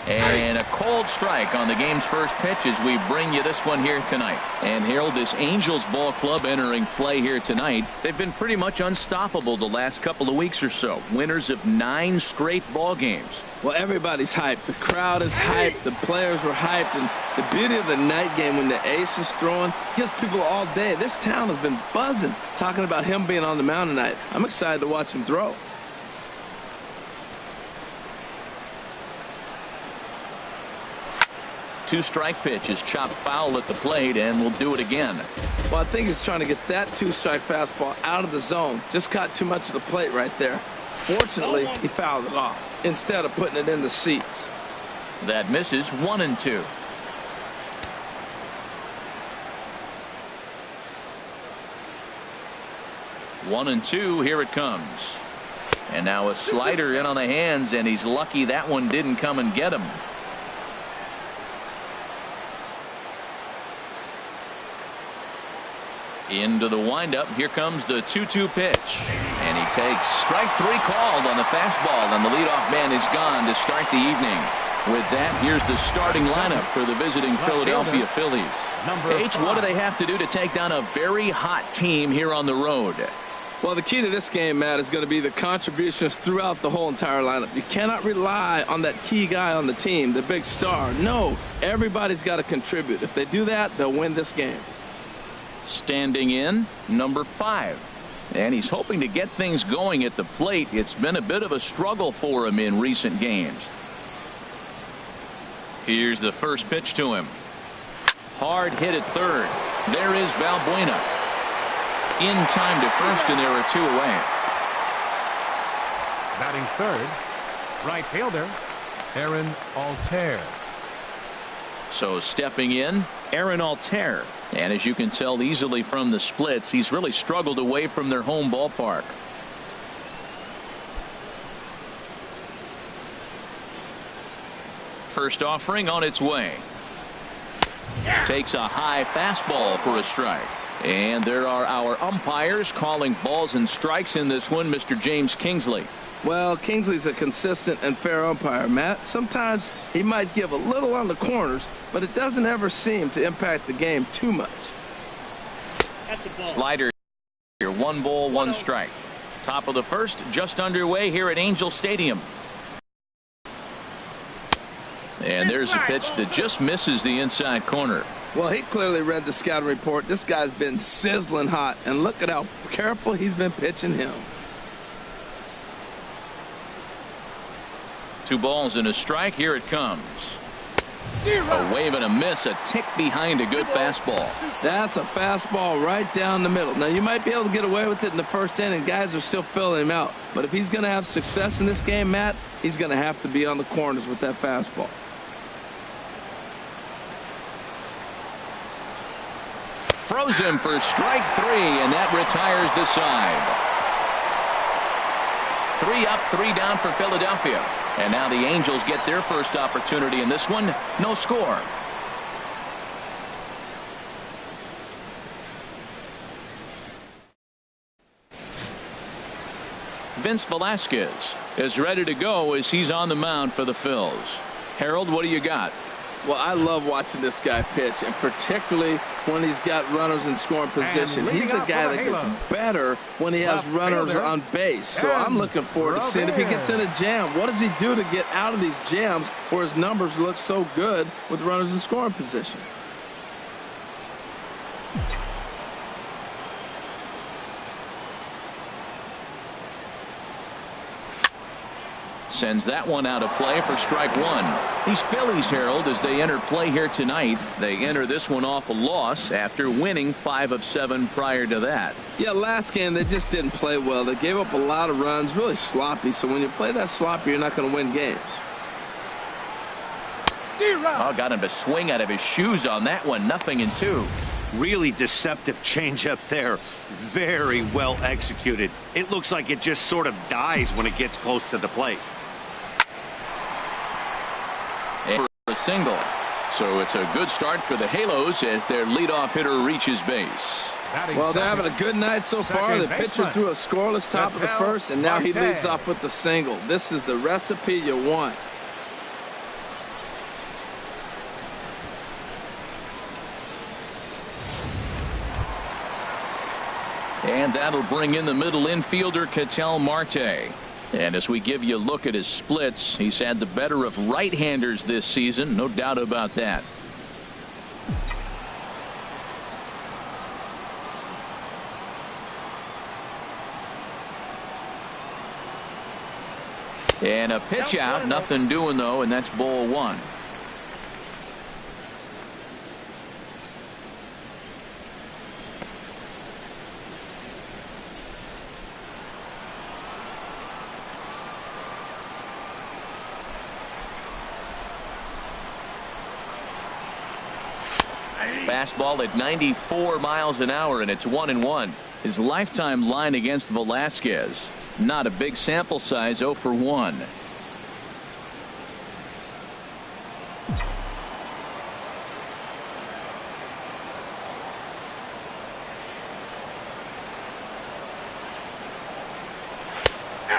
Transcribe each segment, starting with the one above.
And a cold strike on the game's first pitch as we bring you this one here tonight. And Harold, this Angels ball club entering play here tonight, they've been pretty much unstoppable the last couple of weeks or so. Winners of 9 straight ball games. Well, everybody's hyped. The crowd is hyped. The players were hyped. And the beauty of the night game when the ace is throwing gives people all day. This town has been buzzing talking about him being on the mound tonight. I'm excited to watch him throw. Two-strike pitch is chopped foul at the plate, and we'll do it again. Well, I think he's trying to get that two-strike fastball out of the zone. Just caught too much of the plate right there. Fortunately, he fouled it off instead of putting it in the seats. That misses. 1-2. One and two. Here it comes. And now a slider in on the hands, and he's lucky that one didn't come and get him. Into the windup. Here comes the 2-2 pitch. And he takes strike 3 called on the fastball, and the leadoff man is gone to start the evening. With that, here's the starting lineup for the visiting Philadelphia Phillies. H, what do they have to do to take down a very hot team here on the road? Well, the key to this game, Matt, is going to be the contributions throughout the whole entire lineup. You cannot rely on that key guy on the team, the big star. No, everybody's got to contribute. If they do that, they'll win this game. Standing in, number 5. And he's hoping to get things going at the plate. It's been a bit of a struggle for him in recent games. Here's the first pitch to him. Hard hit at third. There is Valbuena. In time to first, and there are 2 away. Batting third, right fielder, Aaron Altair. So stepping in, Aaron Altair. And as you can tell easily from the splits, he's really struggled away from their home ballpark. First offering on its way. Takes a high fastball for a strike. And there are our umpires calling balls and strikes in this one, Mr. James Kingsley. Well, Kingsley's a consistent and fair umpire, Matt. Sometimes he might give a little on the corners, but it doesn't ever seem to impact the game too much. Slider here, 1 ball, 1 strike. Top of the first, just underway here at Angel Stadium. And there's a pitch that just misses the inside corner. Well, he clearly read the scouting report. This guy's been sizzling hot, and look at how careful he's been pitching him. 2 balls and a strike. Here it comes. A wave and a miss, a tick behind a good fastball. That's a fastball right down the middle. Now, you might be able to get away with it in the first inning. Guys are still filling him out. But if he's going to have success in this game, Matt, he's going to have to be on the corners with that fastball. Throws him for strike 3, and that retires the side. 3 up, 3 down for Philadelphia. And now the Angels get their first opportunity in this one. No score. Vince Velasquez is ready to go as he's on the mound for the Phils. Harold, what do you got? Well, I love watching this guy pitch, and particularly when he's got runners in scoring position. He's a guy that gets better when he has runners on base. So I'm looking forward to seeing if he gets in a jam. What does he do to get out of these jams where his numbers look so good with runners in scoring position? Sends that one out of play for strike 1. These Phillies, Harold, as they enter play here tonight, they enter this one off a loss after winning 5 of 7 prior to that. Yeah, last game they just didn't play well. They gave up a lot of runs, really sloppy. So when you play that sloppy, you're not going to win games. Oh, got him to swing out of his shoes on that one. 0-2. Really deceptive changeup there. Very well executed. It looks like it just sort of dies when it gets close to the plate. For a single. So it's a good start for the Halos as their leadoff hitter reaches base. Well, they're having a good night so far. The pitcher threw a scoreless top of the first, and now he leads off with the single. This is the recipe you want. And that'll bring in the middle infielder, Ketel Marte. And as we give you a look at his splits, he's had the better of right-handers this season, no doubt about that. And a pitch out, nothing doing though, and that's ball one. Fastball at 94 miles an hour, and it's 1-1. His lifetime line against Velasquez. Not a big sample size, 0 for 1.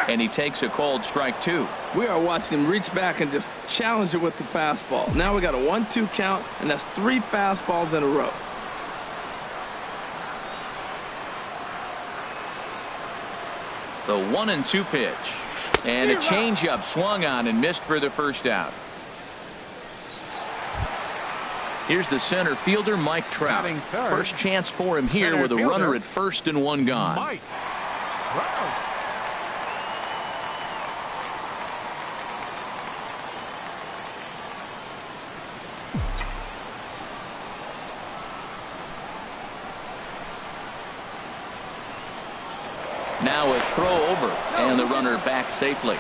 And he takes a called strike 2. We are watching him reach back and just challenge it with the fastball. Now we got a 1-2 count, and that's 3 fastballs in a row. The 1-2 pitch. And a changeup swung on and missed for the first out. Here's the center fielder, Mike Trout. First chance for him here with a runner at first and 1 gone. Mike Trout. Now a throw over, and the runner back safely.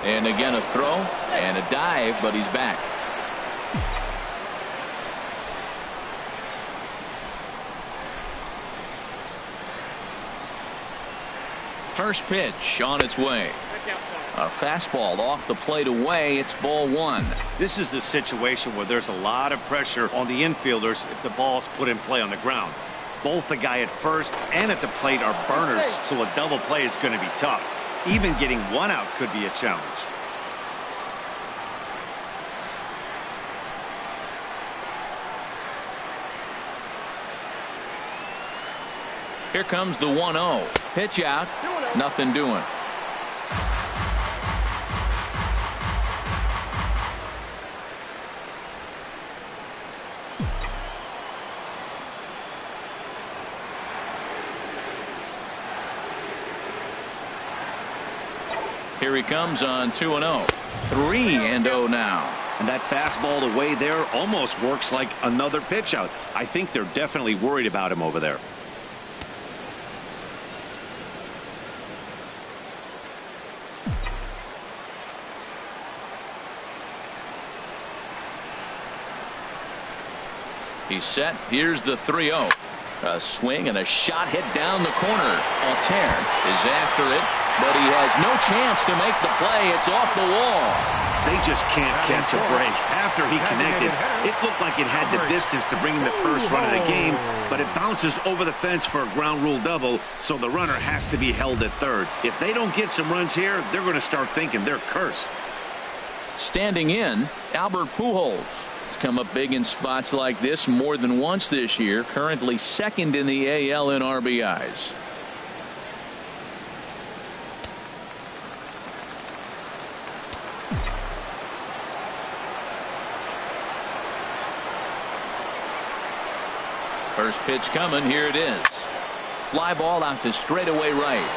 And again a throw and a dive, but he's back. First pitch on its way. A fastball off the plate away. It's ball 1. This is the situation where there's a lot of pressure on the infielders if the ball's put in play on the ground. Both the guy at first and at the plate are burners, so a double play is going to be tough. Even getting 1 out could be a challenge. Here comes the 1-0. Pitch out. Nothing doing. Here he comes on 2-0. 3-0 now. And that fastball away there almost works like another pitch out. I think they're definitely worried about him over there. He's set. Here's the 3-0. A swing and a shot hit down the corner. Altair is after it, but he has no chance to make the play. It's off the wall. They just can't catch a break. After he connected, it looked like it had the distance to bring in the first run of the game, but it bounces over the fence for a ground rule double, so the runner has to be held at third. If they don't get some runs here, they're going to start thinking they're cursed. Standing in, Albert Pujols. Come up big in spots like this more than once this year. Currently second in the AL in RBIs. First pitch coming. Here it is. Fly ball out to straightaway right.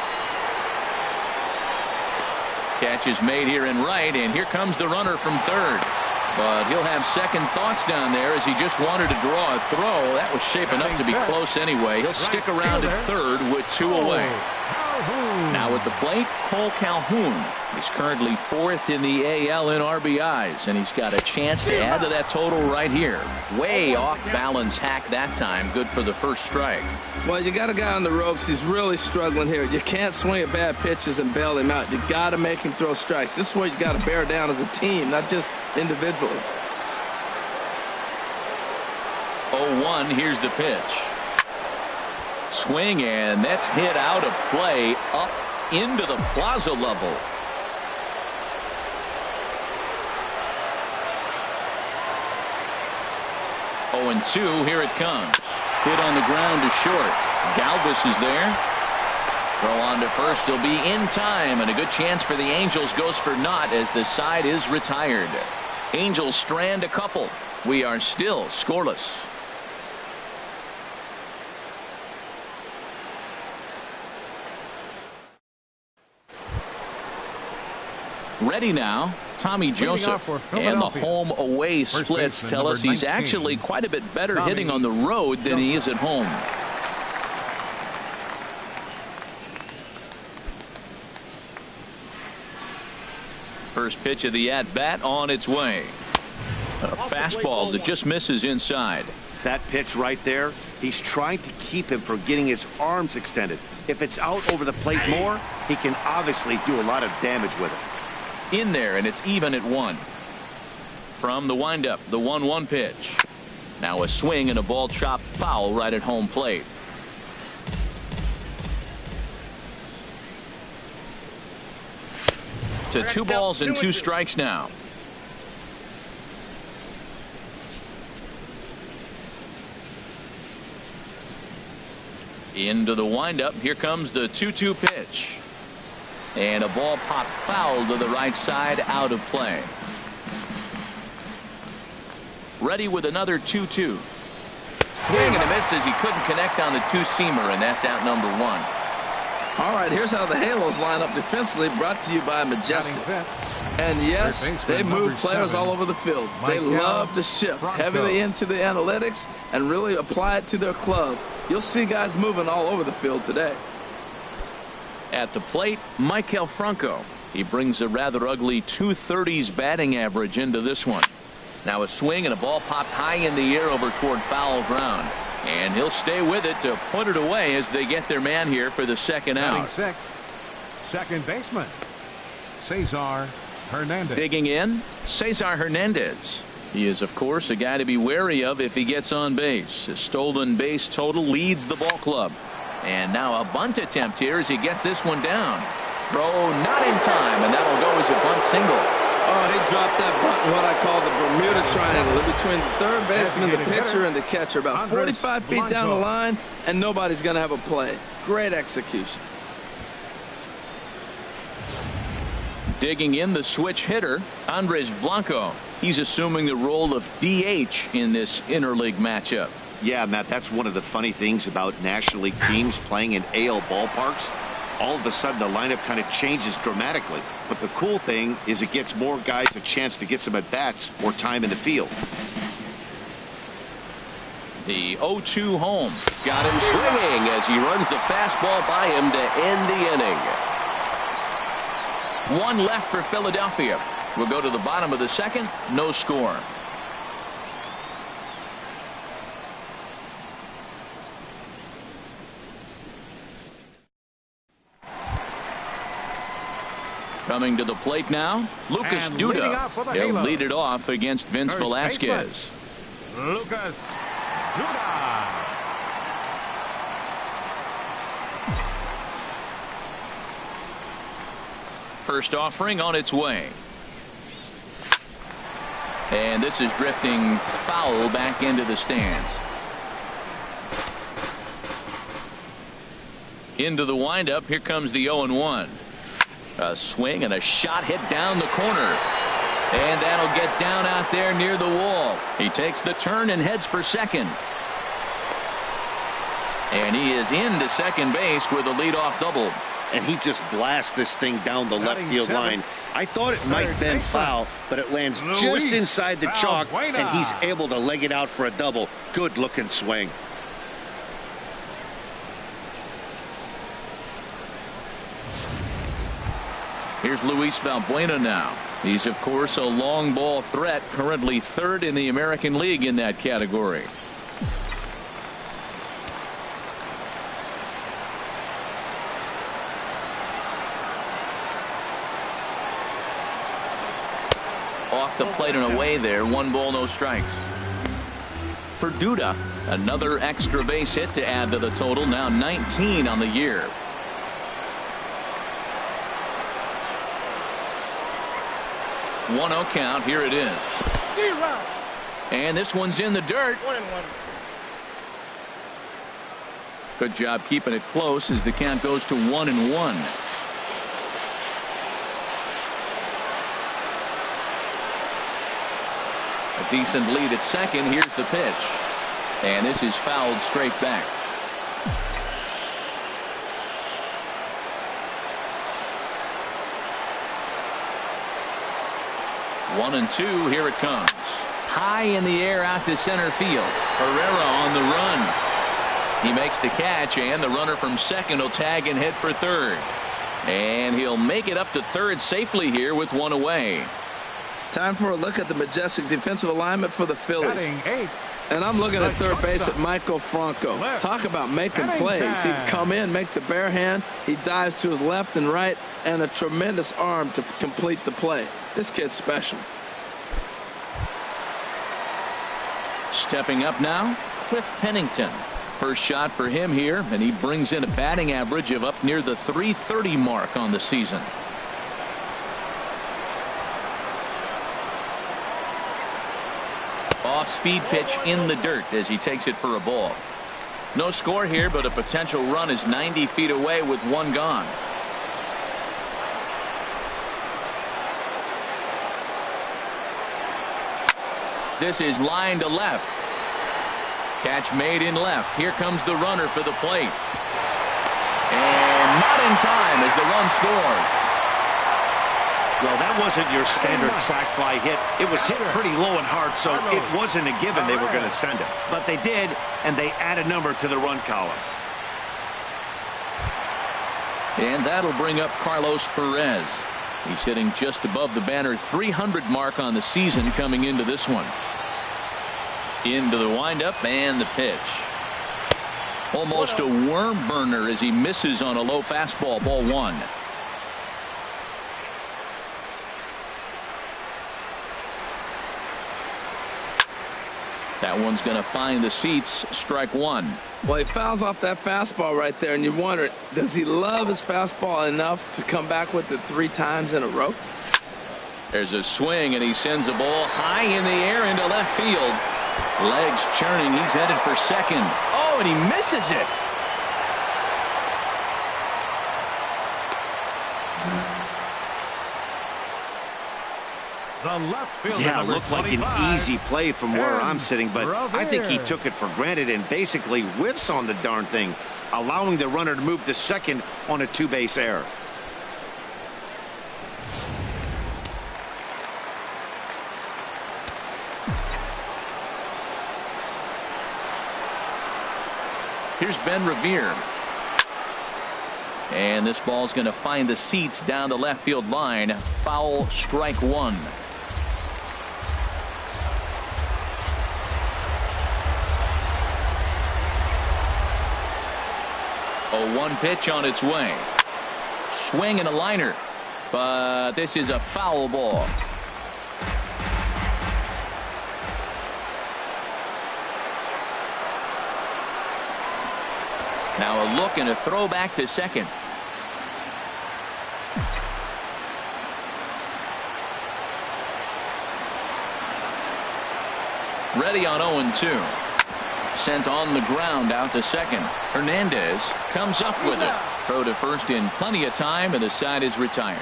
Catch is made here in right, and here comes the runner from third. But he'll have second thoughts down there as he just wanted to draw a throw. That was shaping up to be close anyway. He'll stick around at third with 2 away. Now at the plate, Cole Calhoun. He's currently 4th in the AL in RBIs, and he's got a chance to add to that total right here. Way off balance hack that time. Good for the first strike. Well, you got a guy on the ropes. He's really struggling here. You can't swing at bad pitches and bail him out. You got to make him throw strikes. This is where you got to bear down as a team, not just individually. 0-1. Here's the pitch. Swing, and that's hit out of play up into the plaza level. 0-2. Here it comes. Hit on the ground to short. Galvis is there. Throw on to first. He'll be in time, and a good chance for the Angels goes for naught as the side is retired. Angels strand a couple. We are still scoreless. Ready now, Tommy Joseph, and the home-away splits tell us he's actually quite a bit better hitting on the road than he is at home. First pitch of the at-bat on its way. A fastball that just misses inside. That pitch right there, he's trying to keep him from getting his arms extended. If it's out over the plate more, he can obviously do a lot of damage with it. In there, and it's even at 1. From the windup, the 1-1 pitch. Now a swing and a ball chopped foul right at home plate. To 2 balls and 2 strikes now. Into the windup. Here comes the 2-2 pitch. And a ball popped foul to the right side, out of play. Ready with another 2-2. Swing and a miss as he couldn't connect on the 2-seamer, and that's out number 1. All right, here's how the Halos line up defensively, brought to you by Majestic. And yes, they move players all over the field. They love to shift heavily into the analytics and really apply it to their club. You'll see guys moving all over the field today. At the plate, Michael Franco. He brings a rather ugly 230s batting average into this one. Now a swing and a ball popped high in the air over toward foul ground. And he'll stay with it to put it away as they get their man here for the second out. Second baseman, Cesar Hernandez. Digging in, Cesar Hernandez. He is, of course, a guy to be wary of if he gets on base. His stolen base total leads the ball club. And now a bunt attempt here as he gets this one down. Throw not in time, and that'll go as a bunt single. Oh, he dropped that bunt in what I call the Bermuda Triangle, between the third baseman, the pitcher, and the catcher. About 45 feet down the line, and nobody's going to have a play. Great execution. Digging in, the switch hitter, Andres Blanco. He's assuming the role of DH in this interleague matchup. Yeah, Matt, that's one of the funny things about National League teams playing in AL ballparks. All of a sudden, the lineup kind of changes dramatically. But the cool thing is it gets more guys a chance to get some at-bats or time in the field. The 0-2 home. Got him swinging as he runs the fastball by him to end the inning. 1 left for Philadelphia. We'll go to the bottom of the second. No score. Coming to the plate now, Lucas Duda. He'll lead it off against Vince Velasquez. Lucas Duda. First offering on its way. And this is drifting foul back into the stands. Into the windup. Here comes the 0-1. A swing and a shot hit down the corner. And that'll get down out there near the wall. He takes the turn and heads for second. And he is into second base with a leadoff double. And he just blasts this thing down the left field line. I thought it might have been foul, but it lands just inside the chalk, and he's able to leg it out for a double. Good looking swing. Here's Luis Valbuena now. He's, of course, a long ball threat, currently 3rd in the American League in that category. Off the plate and away there. 1 ball, no strikes. For Duda, another extra base hit to add to the total. Now 19 on the year. 1-0 count. Here it is. And this one's in the dirt. 1-1. Good job keeping it close as the count goes to 1-1. A decent lead at second. Here's the pitch. And this is fouled straight back. One and two. Here it comes. High in the air out to center field. Herrera on the run. He makes the catch, and the runner from second will tag and head for third. And he'll make it up to third safely here with one away. Time for a look at the majestic defensive alignment for the Phillies. Batting eighth. And I'm looking at third base at Michael Franco. Talk about making plays. He'd come in, make the bare hand. He dives to his left and right, and a tremendous arm to complete the play. This kid's special. Stepping up now, Cliff Pennington. First shot for him here, and he brings in a batting average of up near the .330 mark on the season. Off-speed pitch in the dirt as he takes it for a ball. No score here, but a potential run is 90 feet away with one gone. This is line to left. Catch made in left. Here comes the runner for the plate. And not in time as the run scores. Well, that wasn't your standard sac fly hit. It was hit pretty low and hard, so it wasn't a given they were going to send it. But they did, and they add a number to the run column. And that'll bring up Carlos Perez. He's hitting just above the banner 300 mark on the season coming into this one. Into the windup and the pitch. Almost a worm burner as he misses on a low fastball. Ball one. That one's going to find the seats. Strike one. Well, he fouls off that fastball right there, and you wonder, does he love his fastball enough to come back with it 3 times in a row? There's a swing, and he sends a ball high in the air into left field. Legs churning. He's headed for second. Oh, and he misses it. The left fielder, Yeah, it number looked like an 25, easy play from where I'm sitting, but I think he took it for granted and basically whiffs on the darn thing, allowing the runner to move to second on a 2-base error. Here's Ben Revere. And this ball's going to find the seats down the left field line. Foul, strike one. A 1 pitch on its way. Swing and a liner. But this is a foul ball. Now a look and a throw back to second. Ready on 0-2. Sent on the ground out to second. Hernandez comes up with it. Throw to first in plenty of time, and the side is retired.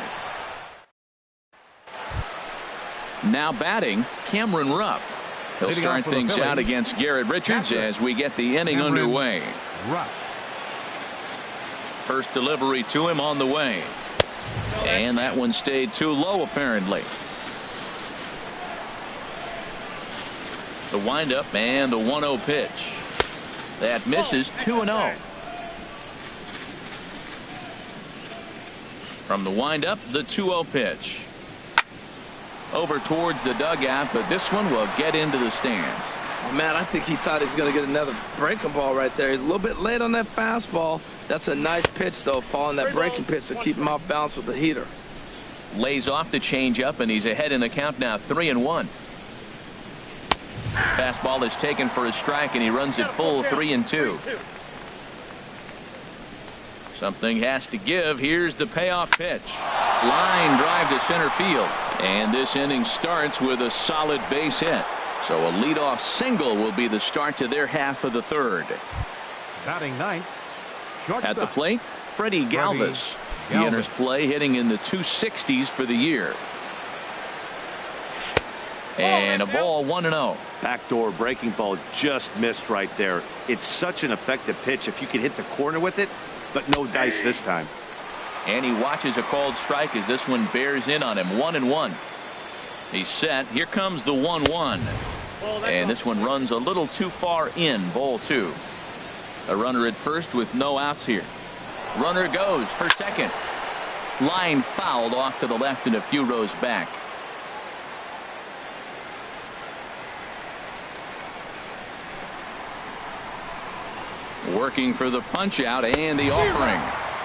Now batting, Cameron Rupp. He'll start things out against Garrett Richards as we get the inning underway. First delivery to him on the way. And that one stayed too low apparently. The windup and the 1-0 pitch. That misses. 2-0. From the windup, the 2-0 pitch. Over towards the dugout, but this one will get into the stands. Oh, man, I think he thought he was going to get another breaking ball right there. He's a little bit late on that fastball. That's a nice pitch, though, following that breaking pitch to keep him off balance with the heater. Lays off the changeup, and he's ahead in the count now, 3-1. Fastball is taken for a strike, and he runs it full, 3-2. Something has to give. Here's the payoff pitch. Line drive to center field. And this inning starts with a solid base hit. So a leadoff single will be the start to their half of the third. Batting ninth, At the plate, Freddie Galvis. He enters play hitting in the 260s for the year. And a ball 1-0. Backdoor breaking ball just missed right there. It's such an effective pitch if you can hit the corner with it, but no dice this time. And he watches a called strike as this one bears in on him. 1-1. He's set. Here comes the 1-1. And this one runs a little too far in. Ball 2. A runner at first with no outs here. Runner goes for second. Line fouled off to the left and a few rows back. Working for the punch out and the offering.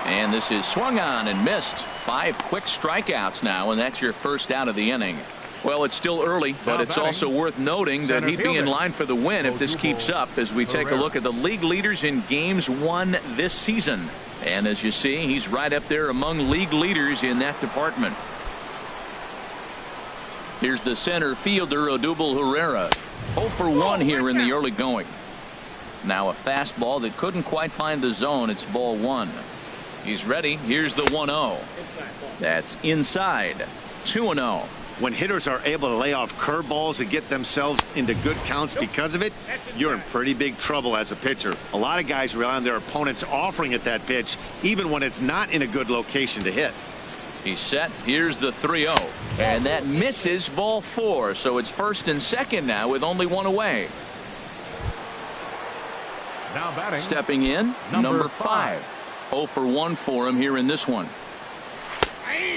And this is swung on and missed. 5 quick strikeouts now, and that's your first out of the inning. Well, it's still early, but it's also worth noting that he'd be in line for the win if this keeps up as we take a look at the league leaders in games won this season. And as you see, he's right up there among league leaders in that department. Here's the center fielder, Odubel Herrera. 0 for 1 here in the early going. Now a fastball that couldn't quite find the zone. It's ball 1. He's ready. Here's the 1-0. That's inside. 2-0. When hitters are able to lay off curveballs and get themselves into good counts because of it, you're in pretty big trouble as a pitcher. A lot of guys rely on their opponents offering at that pitch, even when it's not in a good location to hit. He's set. Here's the 3-0. And that misses. Ball 4. So it's first and second now with only one away. Now batting. Stepping in, number 5. 0 for 1 for him here in this one.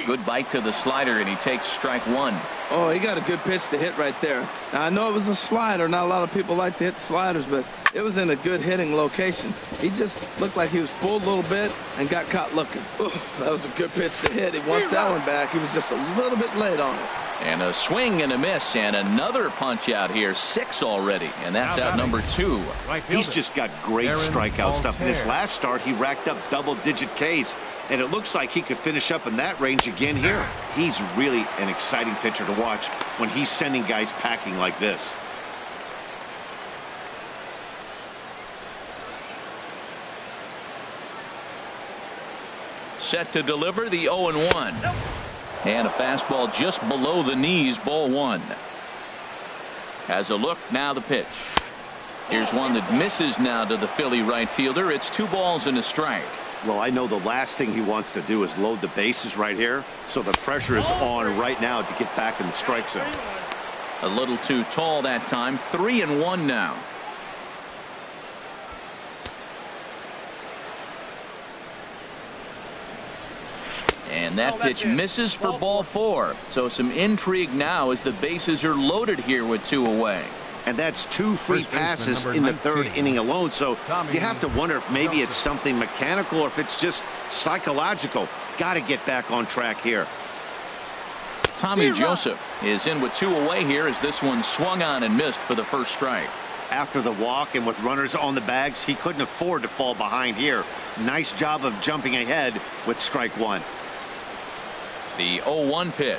Good bite to the slider, and he takes strike 1. Oh, he got a good pitch to hit right there. Now, I know it was a slider. Not a lot of people like to hit sliders, but it was in a good hitting location. He just looked like he was pulled a little bit and got caught looking. Ooh, that was a good pitch to hit. He wants that one back. He was just a little bit late on it. And a swing and a miss, and another punch out here. 6 already, and that's out number 2. He's just got great strikeout stuff. In his last start, he racked up double-digit Ks, and it looks like he could finish up in that range again here. He's really an exciting pitcher to watch when he's sending guys packing like this. Set to deliver the 0-1. And a fastball just below the knees, ball 1. Has a look, now the pitch. Here's one that misses now to the Philly right fielder. It's 2 balls and a strike. Well, I know the last thing he wants to do is load the bases right here, so the pressure is on right now to get back in the strike zone. A little too tall that time. 3-1 now. And that pitch misses for ball 4. So some intrigue now as the bases are loaded here with 2 away. And that's 2 free passes in the 3rd inning alone. So you have to wonder if maybe it's something mechanical or if it's just psychological. Got to get back on track here. Tommy Joseph is in with 2 away here as this one swung on and missed for the first strike. After the walk and with runners on the bags, he couldn't afford to fall behind here. Nice job of jumping ahead with strike 1. The 0-1 pitch.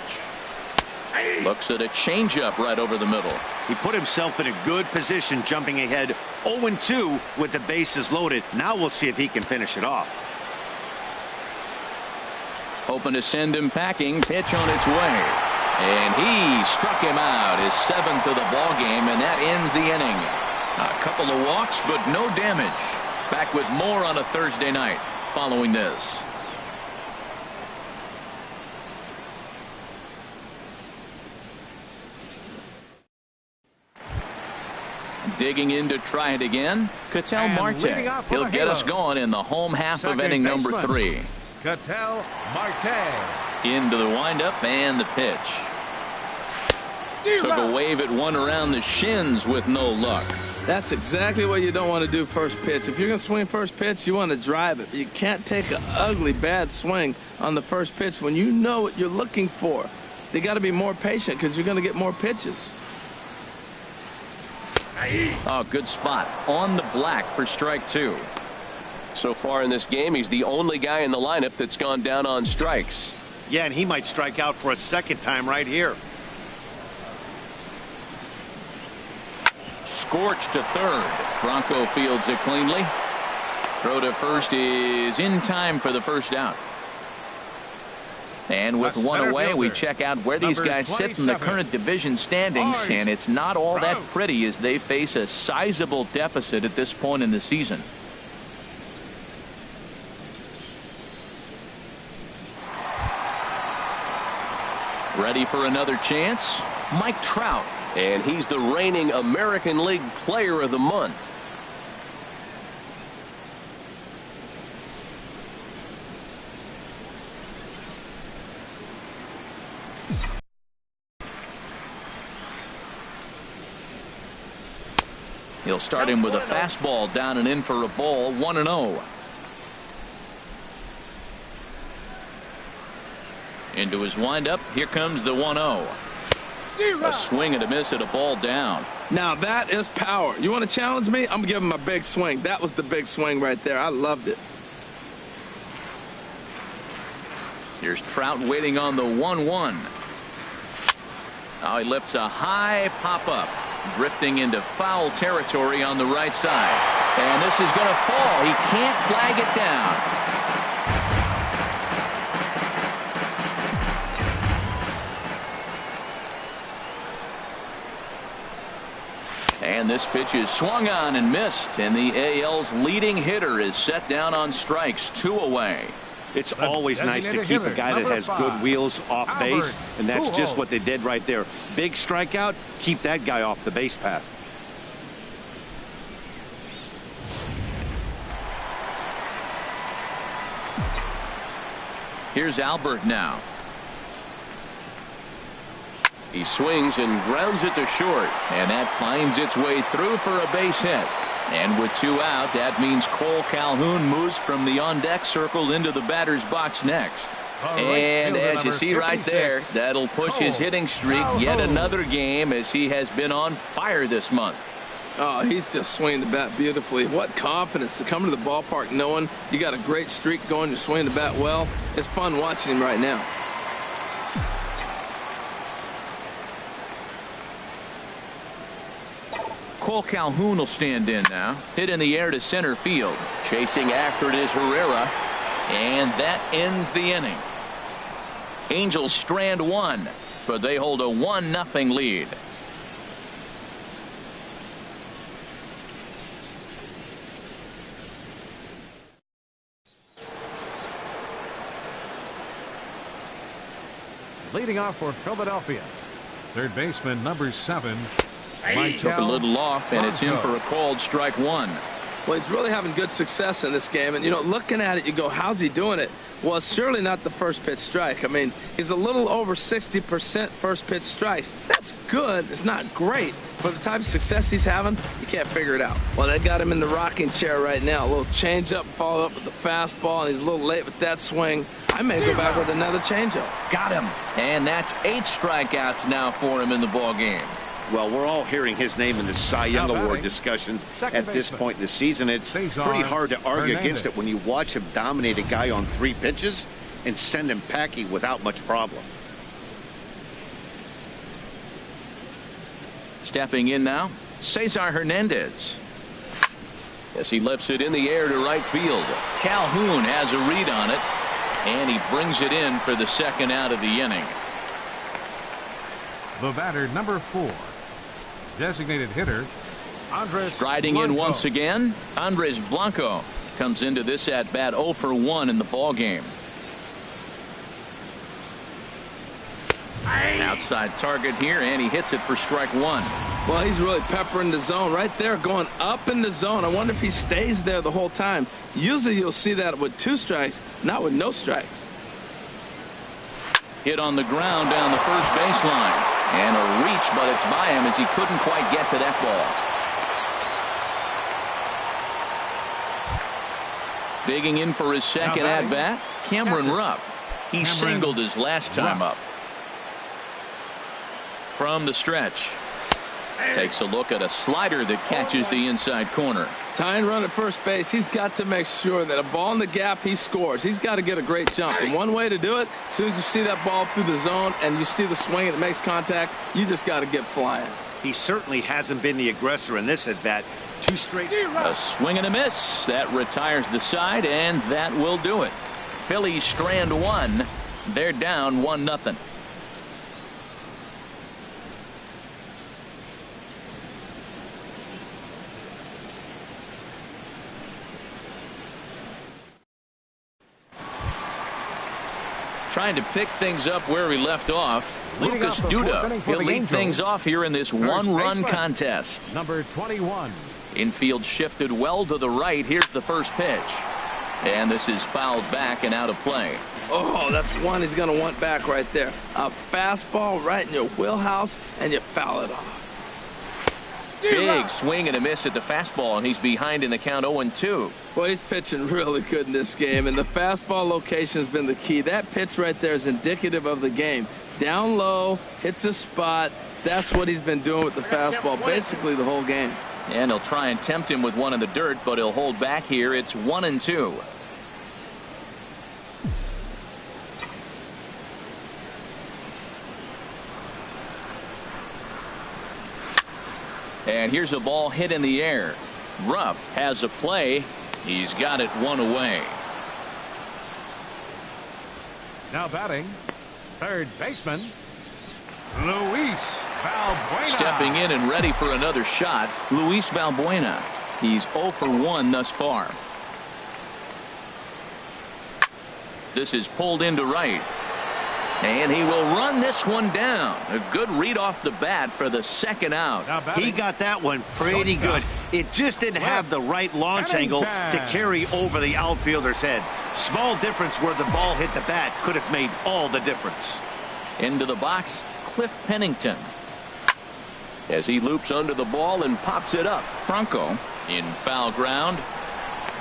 Looks at a changeup right over the middle. He put himself in a good position jumping ahead 0-2 with the bases loaded. Now we'll see if he can finish it off. Hoping to send him packing. Pitch on its way. And he struck him out. His 7th of the ball game, and that ends the inning. A couple of walks, but no damage. Back with more on a Thursday night following this. Digging in to try it again, Ketel Marte. He'll get us going in the home half of inning number 3. Ketel Marte. Into the windup and the pitch. Took a wave at one around the shins with no luck. That's exactly what you don't want to do first pitch. If you're going to swing first pitch, you want to drive it. You can't take an ugly, bad swing on the first pitch when you know what you're looking for. They got to be more patient because you're going to get more pitches. Oh, good spot on the black for strike 2. So far in this game, he's the only guy in the lineup that's gone down on strikes. Yeah, and he might strike out for a second time right here. scorched to third. Bronco fields it cleanly. Throw to first is in time for the first out. And with one away, we check out where these guys sit in the current division standings, and it's not all that pretty as they face a sizable deficit at this point in the season. Ready for another chance? Mike Trout. And he's the reigning American League Player of the Month. He'll start him with a fastball down and in for a ball, 1-0. Into his windup. Here comes the 1-0. A swing and a miss at a ball down. Now that is power. You want to challenge me? I'm giving him a big swing. That was the big swing right there. I loved it. Here's Trout waiting on the 1-1. Now he lifts a high pop-up, drifting into foul territory on the right side. And this is going to fall. He can't flag it down. And this pitch is swung on and missed, and the AL's leading hitter is set down on strikes, 2 away. It's always nice to keep a guy that has good wheels off base, and that's just what they did right there. Big strikeout, keep that guy off the base path. Here's Albert now. He swings and grounds it to short, and that finds its way through for a base hit. And with 2 out, that means Cole Calhoun moves from the on-deck circle into the batter's box next. And as you see right there, that'll push his hitting streak yet another game, as he has been on fire this month. Oh, he's just swinging the bat beautifully. What confidence to come to the ballpark knowing you got a great streak going, you're swinging the bat well. It's fun watching him right now. Cole Calhoun will stand in now. Hit in the air to center field. Chasing after it is Herrera. And that ends the inning. Angels strand 1, but they hold a 1-0 lead. Leading off for Philadelphia, third baseman number 7. Took a little off, and it's in for a called strike 1. Well, he's really having good success in this game. And, you know, looking at it, you go, how's he doing it? Well, it's surely not the first pitch strike. I mean, he's a little over 60% first pitch strikes. That's good. It's not great. But the type of success he's having, you can't figure it out. Well, they got him in the rocking chair right now. A little changeup, follow up with the fastball, and he's a little late with that swing. I may go back with another changeup. Got him. And that's 8 strikeouts now for him in the ball game. Well, we're all hearing his name in the Cy Young Award discussions at this point in the season. It's pretty hard to argue against it when you watch him dominate a guy on 3 pitches and send him packing without much problem. Stepping in now, Cesar Hernandez. As he lifts it in the air to right field. Calhoun has a read on it, and he brings it in for the second out of the inning. The batter, number 4. Designated hitter, Andres Striding Blanco. in once again, Andres Blanco comes into this at-bat 0 for 1 in the ball game. Outside target here, and he hits it for strike 1. Well, he's really peppering the zone right there, going up in the zone. I wonder if he stays there the whole time. Usually you'll see that with 2 strikes, not with no strikes. Hit on the ground down the first baseline. And a reach, but it's by him as he couldn't quite get to that ball. Digging in for his second at-bat, Cameron Rupp. He singled his last time up. From the stretch. Takes a look at a slider that catches the inside corner. Tying run at first base, he's got to make sure that a ball in the gap, he scores. He's got to get a great jump. And one way to do it, as soon as you see that ball through the zone and you see the swing and it makes contact, you just got to get flying. He certainly hasn't been the aggressor in this at-bat. 2 straight. A swing and a miss. That retires the side, and that will do it. Phillies strand 1. They're down 1-0. Trying to pick things up where we left off. Lucas Duda. He'll lead things off here in this one-run contest. Number 21. Infield shifted well to the right. Here's the first pitch. And this is fouled back and out of play. Oh, that's one he's going to want back right there. A fastball right in your wheelhouse, and you foul it off. Big swing and a miss at the fastball, and he's behind in the count 0-2. Well, he's pitching really good in this game, and the fastball location has been the key. That pitch right there is indicative of the game. Down low, hits a spot. That's what he's been doing with the fastball basically the whole game. And he'll try and tempt him with one in the dirt, but he'll hold back here. It's 1-2. And here's a ball hit in the air. Rupp has a play. He's got it one away. Now batting, third baseman, Luis Valbuena. Stepping in and ready for another shot, Luis Valbuena. He's 0 for 1 thus far. This is pulled into right. And he will run this one down. A good read off the bat for the second out. He got that one pretty good. It just didn't have the right launch angle to carry over the outfielder's head. Small difference where the ball hit the bat could have made all the difference. Into the box, Cliff Pennington. As he loops under the ball and pops it up. Franco in foul ground.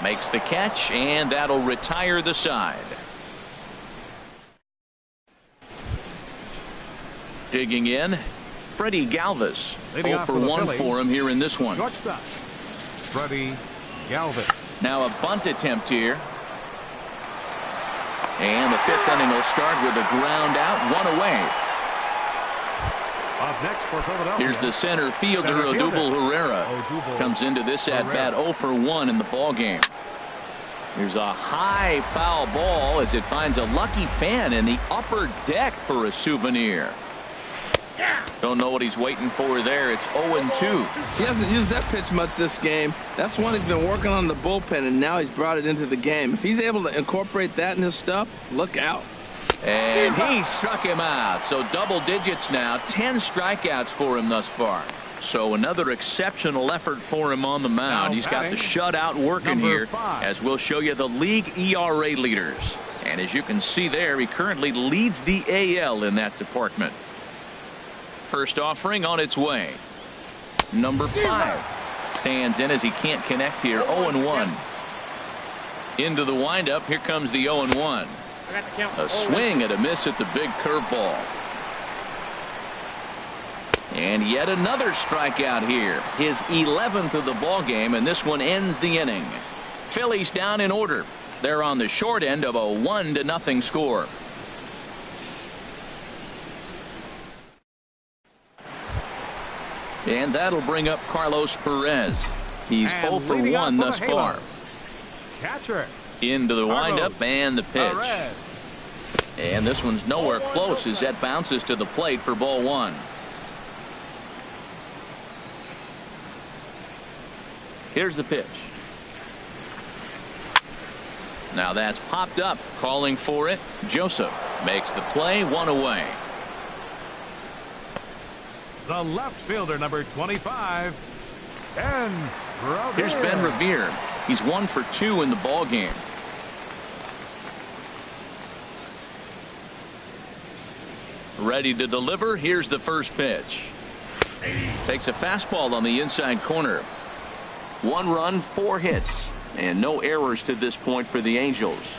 Makes the catch, and that'll retire the side. Digging in, Freddie Galvis. 0 for 1 for him here in this one. Shortstop, Freddie Galvis. Now a bunt attempt here. And the 5th inning will start with a ground out, 1 away. Up next for Philadelphia. Here's the center fielder, Odubel Herrera. Comes into this at-bat 0 for 1 in the ball game. Here's a high foul ball as it finds a lucky fan in the upper deck for a souvenir. Don't know what he's waiting for there. It's 0-2. He hasn't used that pitch much this game. That's one he's been working on in the bullpen, and now he's brought it into the game. If he's able to incorporate that in his stuff, look out. And he struck him out. So double digits now. 10 strikeouts for him thus far. So another exceptional effort for him on the mound. He's got the shutout working here, as we'll show you the league ERA leaders. And as you can see there, he currently leads the AL in that department. First offering on its way. Number 5 stands in as he can't connect here. 0-1. Into the windup. Here comes the 0-1. A swing and a miss at the big curveball. And yet another strikeout here. His 11th of the ball game, and this one ends the inning. Phillies down in order. They're on the short end of a 1-0 score. And that'll bring up Carlos Perez. He's 0 for 1 thus far. Catcher. Into the windup and the pitch. Perez. And this one's nowhere close as that bounces to the plate for ball 1. Here's the pitch. Now that's popped up. Calling for it. Joseph makes the play, 1 away. The left fielder, number 25, Ben Revere. Here's Ben Revere. He's 1 for 2 in the ball game. Ready to deliver. Here's the first pitch. Takes a fastball on the inside corner. 1 run, 4 hits, and no errors to this point for the Angels.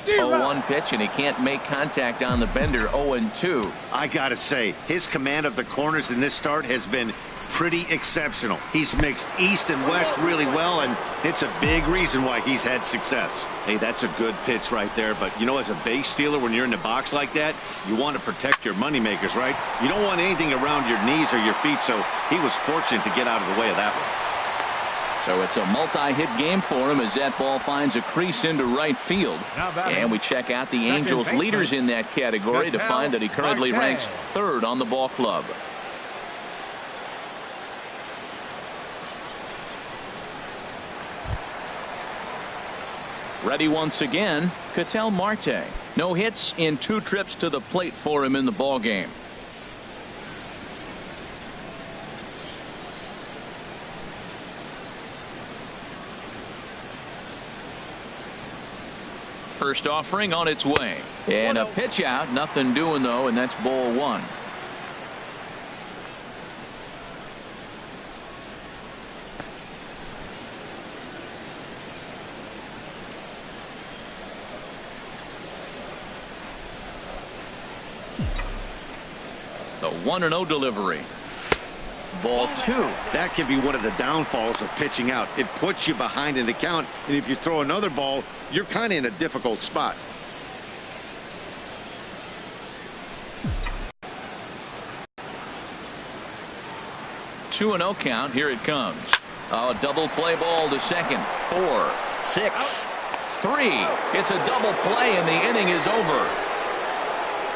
0-1 pitch, and he can't make contact on the bender. 0-2. I gotta say, his command of the corners in this start has been pretty exceptional. He's mixed East and West really well, and it's a big reason why he's had success. Hey, that's a good pitch right there, but you know, as a base stealer, when you're in the box like that, you want to protect your moneymakers, right? You don't want anything around your knees or your feet, so he was fortunate to get out of the way of that one. So it's a multi-hit game for him as that ball finds a crease into right field. And we check out the Angels' leaders in that category to find that he currently ranks third on the ball club. Ready once again, Ketel Marte. No hits in 2 trips to the plate for him in the ball game. First offering on its way. And a pitch out. Nothing doing, though, and that's ball 1. The 1-0 delivery. Ball 2. That can be one of the downfalls of pitching out. It puts you behind in the count, and if you throw another ball, you're kind of in a difficult spot. Two and 0 count. Here it comes. A double play ball to second. 4, 6, 3. It's a double play, and the inning is over.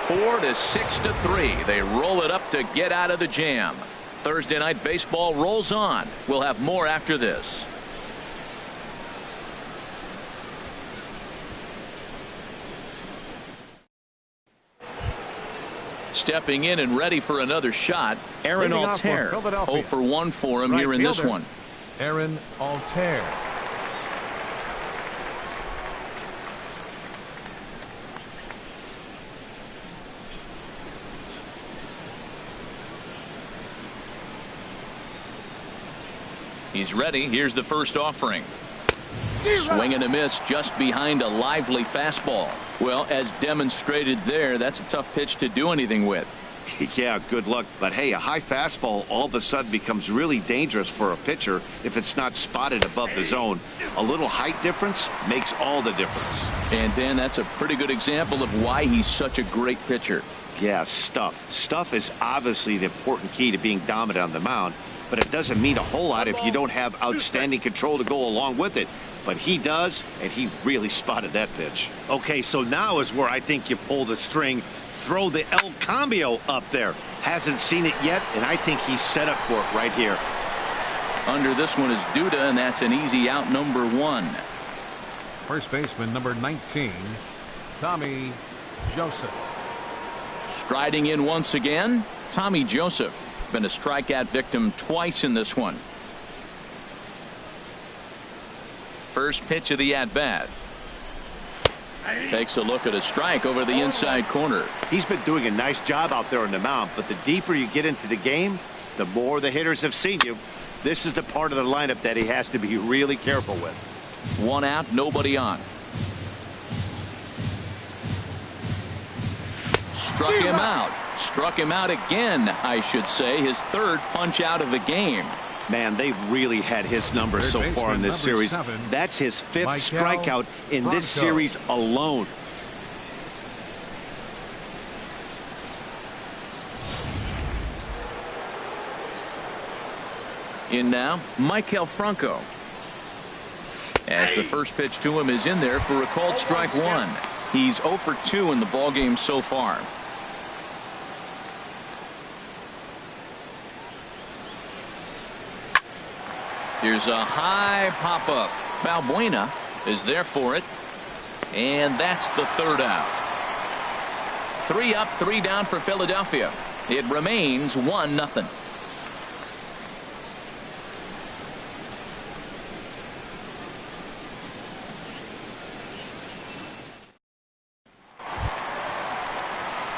4 to 6 to 3. They roll it up to get out of the jam. Thursday night baseball rolls on. We'll have more after this. Stepping in and ready for another shot, Aaron Altair. 0 for 1 for him here in this one. Aaron Altair. He's ready. Here's the first offering. Swing and a miss just behind a lively fastball. Well, as demonstrated there, that's a tough pitch to do anything with. Yeah, good luck. But hey, a high fastball all of a sudden becomes really dangerous for a pitcher if it's not spotted above the zone. A little height difference makes all the difference. And Dan, that's a pretty good example of why he's such a great pitcher. Yeah, stuff. Stuff is obviously the important key to being dominant on the mound, but it doesn't mean a whole lot if you don't have outstanding control to go along with it. But he does, and he really spotted that pitch. Okay, so now is where I think you pull the string. Throw the El Cambio up there. Hasn't seen it yet, and I think he's set up for it right here. Under this one is Duda, and that's an easy out, number 1. First baseman number 19, Tommy Joseph. Striding in once again, Tommy Joseph. Been a strikeout victim twice in this one. First pitch of the at-bat. Takes a look at a strike over the inside corner. He's been doing a nice job out there on the mound, but the deeper you get into the game, the more the hitters have seen you. This is the part of the lineup that he has to be really careful with. 1 out, nobody on. Struck him out. Struck him out again, I should say. His 3rd punch out of the game. Man, they've really had his numbers so far in this series. That's his 5th strikeout in this series alone. In now, Maikel Franco. As the first pitch to him is in there for a called strike 1. He's 0 for 2 in the ballgame so far. Here's a high pop-up. Balbuena is there for it. And that's the 3rd out. 3 up, 3 down for Philadelphia. It remains 1-0.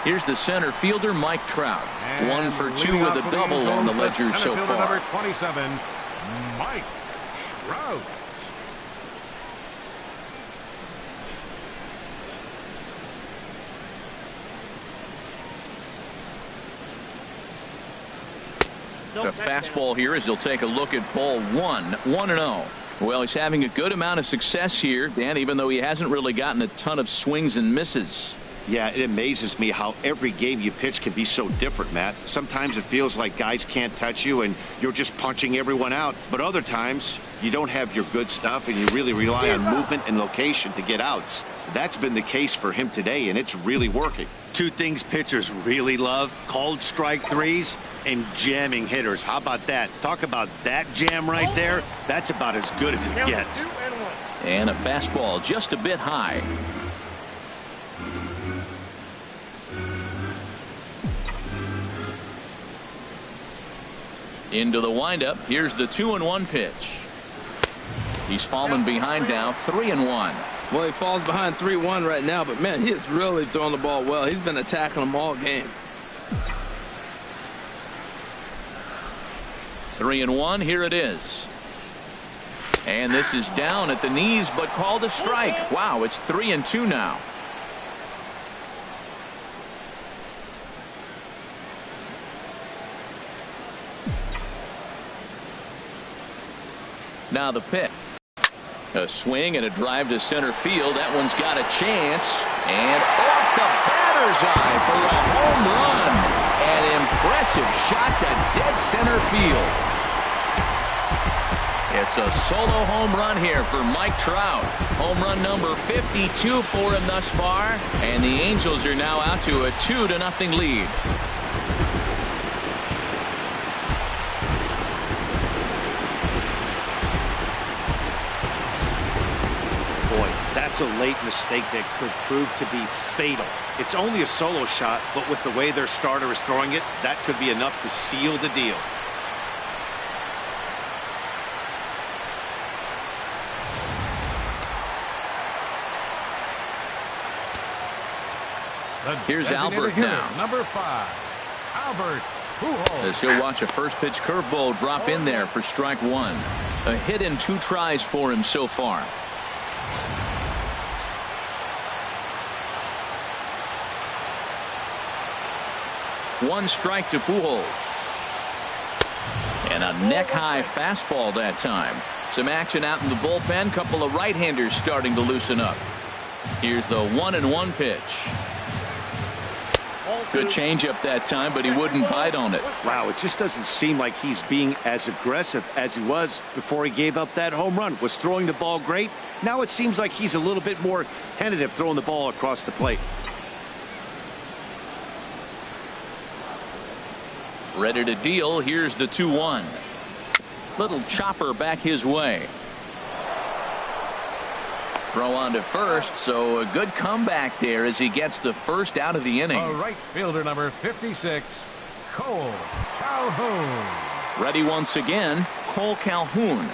Here's the center fielder, Mike Trout. And 1 for 2 with a double on the ledger so far. Number 27, Mike Trout. The fastball here as he'll take a look at ball one. 1-0. Well, he's having a good amount of success here, Dan, even though he hasn't really gotten a ton of swings and misses. Yeah, it amazes me how every game you pitch can be so different, Matt. Sometimes it feels like guys can't touch you and you're just punching everyone out. But other times, you don't have your good stuff and you really rely on movement and location to get outs. That's been the case for him today, and it's really working. Two things pitchers really love: called strike threes and jamming hitters. How about that? Talk about that jam right there. That's about as good as it gets. And a fastball just a bit high. Into the windup. Here's the 2-1 pitch. He's fallen behind now, 3-1. Well, he falls behind 3-1 right now, but man, he is really throwing the ball well. He's been attacking them all game. 3-1. Here it is. And this is down at the knees, but called a strike. Wow, it's 3-2 now. Now the pitch. A swing and a drive to center field. That one's got a chance. And off the batter's eye for a home run. An impressive shot to dead center field. It's a solo home run here for Mike Trout. Home run number 52 for him thus far. And the Angels are now out to a 2-0 lead. That's a late mistake that could prove to be fatal. It's only a solo shot, but with the way their starter is throwing it, that could be enough to seal the deal. Here's Albert now. Number 5, Albert Pujols. As he'll watch a first pitch curveball drop in there for strike one. A hit in 2 tries for him so far. One strike to Pujols. And a neck-high fastball that time. Some action out in the bullpen. Couple of right-handers starting to loosen up. Here's the 1-1 pitch. Good changeup that time, but he wouldn't bite on it. Wow, it just doesn't seem like he's being as aggressive as he was before he gave up that home run. Was throwing the ball great. Now it seems like he's a little bit more tentative throwing the ball across the plate. Ready to deal. Here's the 2-1. Little chopper back his way. Throw on to first, so a good comeback there as he gets the first out of the inning. Right fielder number 56, Cole Calhoun. Ready once again, Cole Calhoun.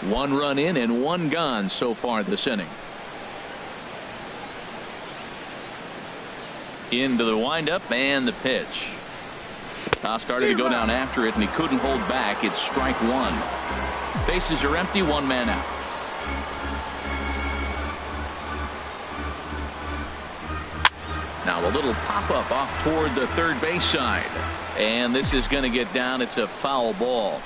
1 run in and 1 gone so far this inning. Into the windup and the pitch. Started to go down after it, and he couldn't hold back. It's strike one. Bases are empty, 1 man out. Now a little pop-up off toward the third base side. And this is going to get down. It's a foul ball.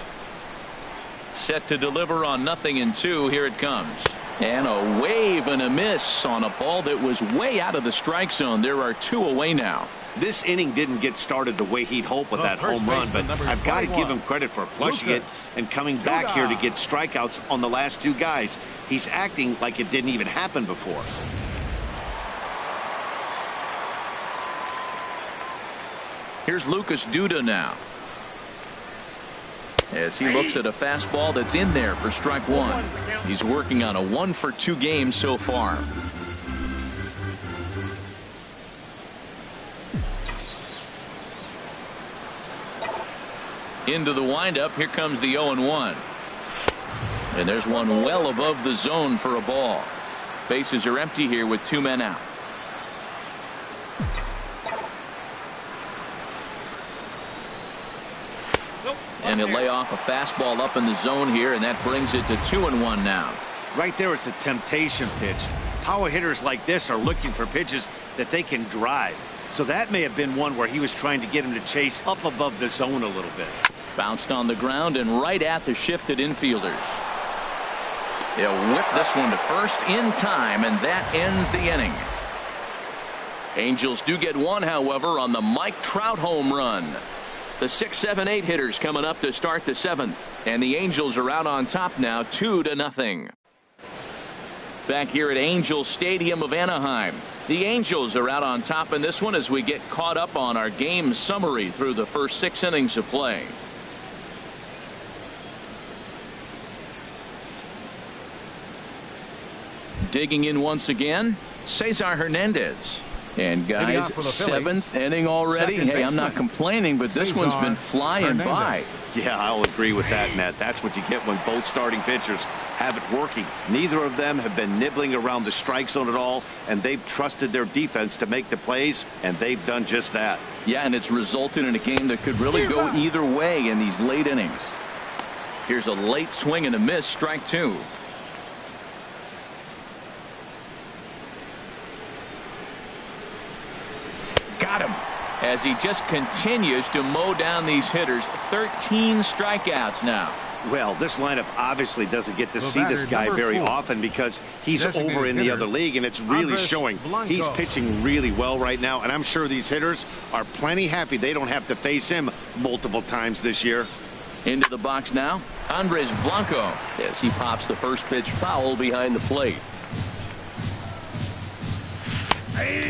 Set to deliver on 0-2. Here it comes. And a wave and a miss on a ball that was way out of the strike zone. There are 2 away now. This inning didn't get started the way he'd hoped with that home run, but I've got to give him credit for flushing it and coming back here to get strikeouts on the last 2 guys. He's acting like it didn't even happen before. Here's Lucas Duda now. As he looks at a fastball that's in there for strike one. He's working on a 1-for-2 game so far. Into the windup. Here comes the 0-1. And there's one well above the zone for a ball. Bases are empty here with 2 men out. And he'll lay off a fastball up in the zone here, and that brings it to 2-1 now. Right there is a temptation pitch. Power hitters like this are looking for pitches that they can drive. So that may have been one where he was trying to get him to chase up above the zone a little bit. Bounced on the ground and right at the shifted infielders. They'll whip this one to first in time, and that ends the inning. Angels do get one, however, on the Mike Trout home run. The 6, 7, 8 hitters coming up to start the 7th, and the Angels are out on top now 2-0. Back here at Angels Stadium of Anaheim, the Angels are out on top in this one as we get caught up on our game summary through the first 6 innings of play. Digging in once again, Cesar Hernandez. And guys, 7th inning already. Hey, I'm not complaining, but this one's been flying by. Yeah, I'll agree with that, Matt. That's what you get when both starting pitchers have it working. Neither of them have been nibbling around the strike zone at all, and they've trusted their defense to make the plays, and they've done just that. Yeah, and it's resulted in a game that could really go either way in these late innings. Here's a late swing and a miss, strike 2. Got him. As he just continues to mow down these hitters. 13 strikeouts now. Well, this lineup obviously doesn't get to see this guy very often because he's over in the other league, and it's really showing. He's pitching really well right now, and I'm sure these hitters are plenty happy they don't have to face him multiple times this year. Into the box now, Andres Blanco, as he pops the first pitch foul behind the plate.